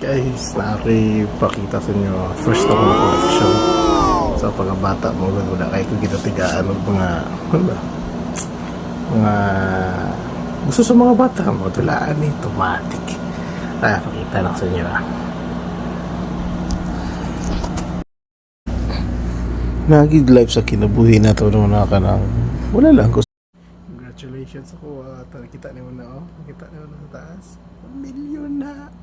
Guys, nakipakita sa inyo first ako na collection sa pagkabata mo. Wala kayo kung ginatigaan ng mga gusto sa mga bata modulaan ni automatic. Pakita lang sa inyo nagig live sa kinabuhi na ito nung nakanang wala lang ko. Congratulations ako. Kita niyo na nakita niyo na sa taas 1 million na.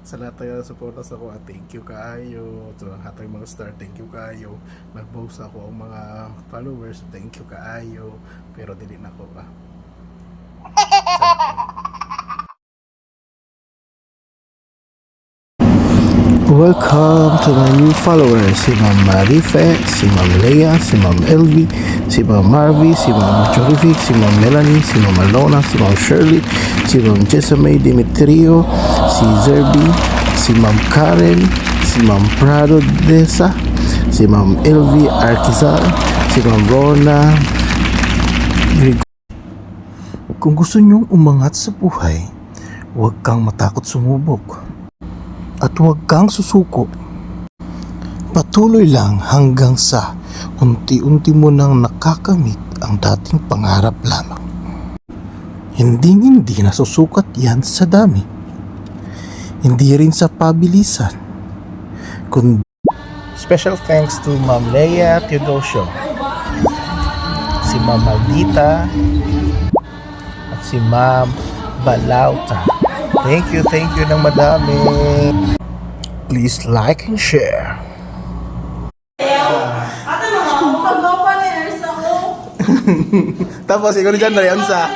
Sa lahat tayo suporta sa ako, thank you kaayo. So lahat tayo mga star, thank you kaayo. Nag-boast ako ang mga followers, thank you kaayo. Pero dili na ko pa. Welcome to my new followers. Si Ma'am Marife, si Ma'am Leia, si Ma'am Elvie, si Ma'am Marvy, si Ma'am Chorific, si Ma'am Melanie, si Ma'am Alona, si Ma'am Shirley, si Ma'am Jessamay Dimitrio, si Zerby, si Ma'am Karen, si Ma'am Prado Desa, si Ma'am Elvie Arquizar, si Ma'am Rona. Kung gusto nyong umangat sa buhay, huwag kang matakot sumubok. At huwag kang susuko. Patuloy lang hanggang sa unti-unti mo nang nakakamit ang dating pangarap lamang. Hindi nasusukat yan sa dami. Hindi rin sa pabilisan. Special thanks to Ma'am Leia Teodosio, si Ma'am Maldita, at si Ma'am Balauta. Thank you ng madami. Please like and share. Ate mga mukha ni Ersa ko. Tapos ikaw dyan na rin, unsa?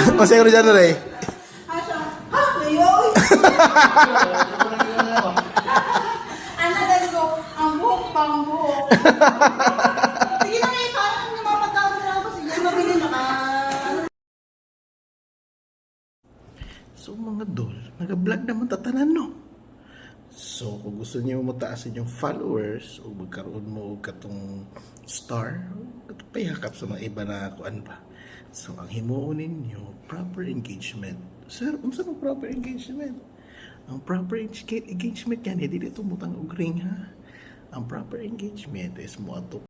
Tapos ikaw dyan na rin. Asya, ha? Layoy! Ano dahil ko, ang buhok pa, ang buhok. Sige na kayo, parang kung mapagkaon na lang ako, sige mabili na ka. So mga dol, nag-vlog naman tatanan no. So kung gusto niyo mataas inyong followers o magkaroon mo og katong star, katong payakap sa mga iba na kuan ba. So ang himuon ninyo, proper engagement. Sir, unsa mo proper engagement? Ang proper engagement yan, hindi dito mutang og ring ha. Ang proper engagement is mo ato